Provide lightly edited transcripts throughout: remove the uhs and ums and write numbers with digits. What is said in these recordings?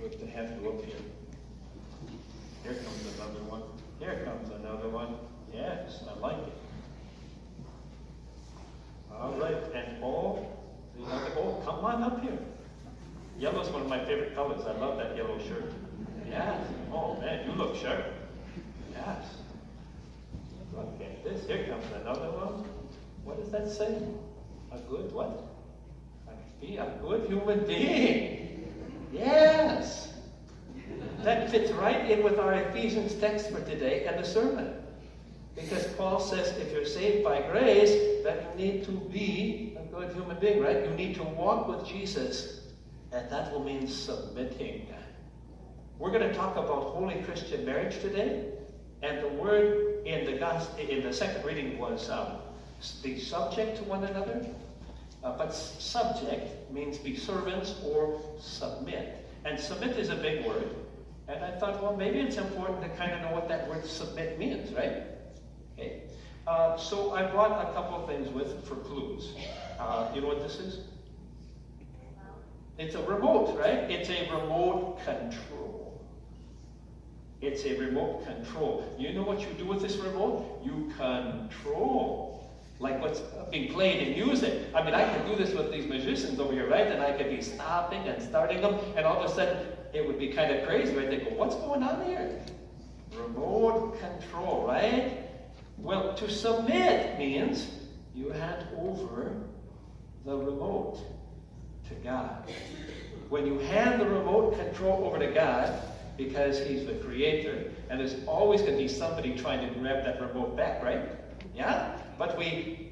Good to have you up here. Here comes another one. Here comes another one. Yes, I like it. All right, and come on up here. Yellow's one of my favorite colors. I love that yellow shirt. Yes. Oh man, you look sharp. Yes. Look at this. Here comes another one. What does that say? A good what? Be a good human being. Yes. That fits right in with our Ephesians text for today and the sermon. Because Paul says if you're saved by grace, then you need to be a good human being, right? You need to walk with Jesus, and that will mean submitting. We're going to talk about holy Christian marriage today, and the word in the second reading was be subject to one another. But subject means be servants or submit. And submit is a big word. And I thought, well, maybe it's important to kind of know what that word submit means, right? Okay. So I brought a couple of things for clues. You know what this is? It's a remote, right? It's a remote control. It's a remote control. You know what you do with this remote? You control. Like what's being played in music. I mean, I could do this with these musicians over here, right? And I could be stopping and starting them, and all of a sudden, it would be kind of crazy, right? They go, what's going on here? Remote control, right? Well, to submit means you hand over the remote to God. When you hand the remote control over to God, because He's the Creator, and there's always going to be somebody trying to grab that remote back, right? Yeah? But we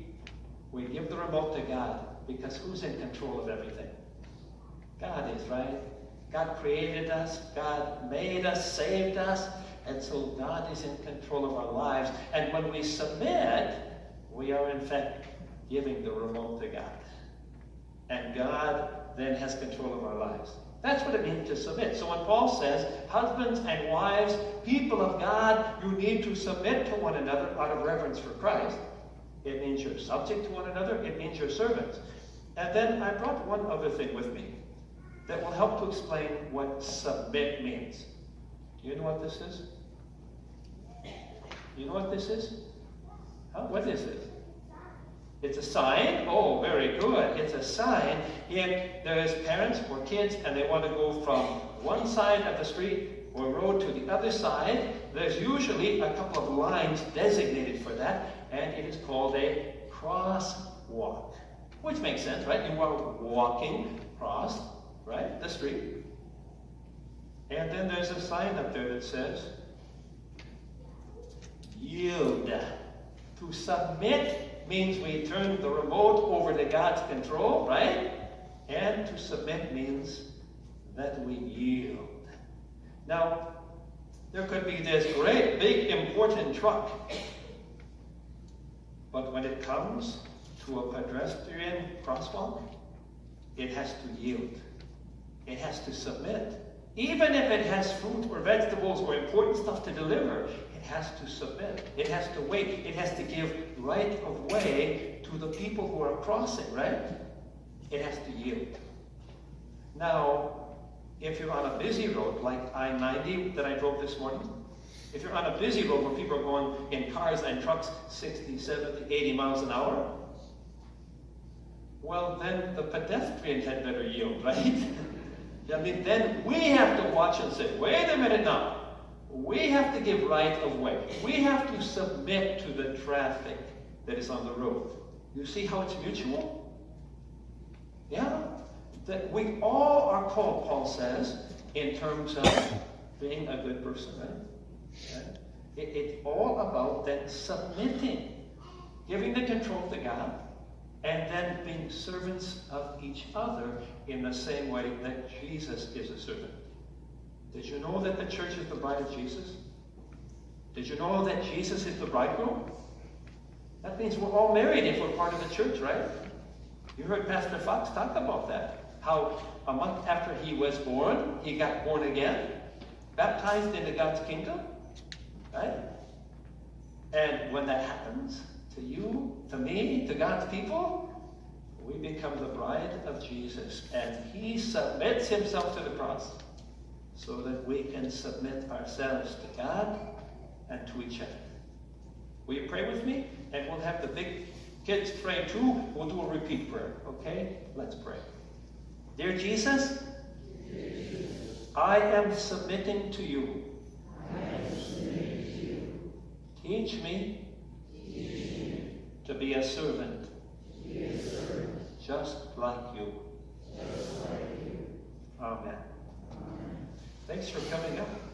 give the remote to God, because who's in control of everything? God is, right? God created us, God made us, saved us, and so God is in control of our lives. And when we submit, we are in fact giving the remote to God. And God then has control of our lives. That's what it means to submit. So when Paul says, husbands and wives, people of God, you need to submit to one another out of reverence for Christ. It means you're subject to one another. It means you're servants. And then I brought one other thing with me that will help to explain what submit means. Do you know what this is? You know what this is? What is it? It's a sign. Oh, very good. It's a sign. If there's parents or kids and they want to go from one side of the street or road to the other side, there's usually a couple of lines designated for that, and it is called a crosswalk. Which makes sense, right? You are walking across, right, the street. And then there's a sign up there that says, yield. To submit means we turn the remote over to God's control, right? And to submit means that we yield. Now, there could be this great, big, important truck. But when it comes to a pedestrian crosswalk, it has to yield. It has to submit. Even if it has fruit or vegetables or important stuff to deliver, it has to submit. It has to wait. It has to give right of way to the people who are crossing, right? It has to yield. Now, if you're on a busy road, like I-90 that I drove this morning, if you're on a busy road where people are going in cars and trucks 60, 70, 80 miles an hour, well, then the pedestrian had better yield, right? I mean, then we have to watch and say, wait a minute now. We have to give right of way. We have to submit to the traffic that is on the road. You see how it's mutual? Yeah? That we all are called, Paul says, in terms of being a good person, right? Okay? It's all about then submitting, giving the control to God, and then being servants of each other in the same way that Jesus is a servant. Did you know that the church is the bride of Jesus? Did you know that Jesus is the bridegroom? That means we're all married if we're part of the church, right? You heard Pastor Fox talk about that. How a month after he was born, he got born again, baptized into God's kingdom, right? And when that happens to you, to me, to God's people, we become the bride of Jesus. And he submits himself to the cross. so that we can submit ourselves to God and to each other. Will you pray with me? And we'll have the big kids pray too. We'll do a repeat prayer, okay? Let's pray. Dear Jesus, I am submitting to you. Teach me to be a servant, just like you. Amen. Thanks for coming up.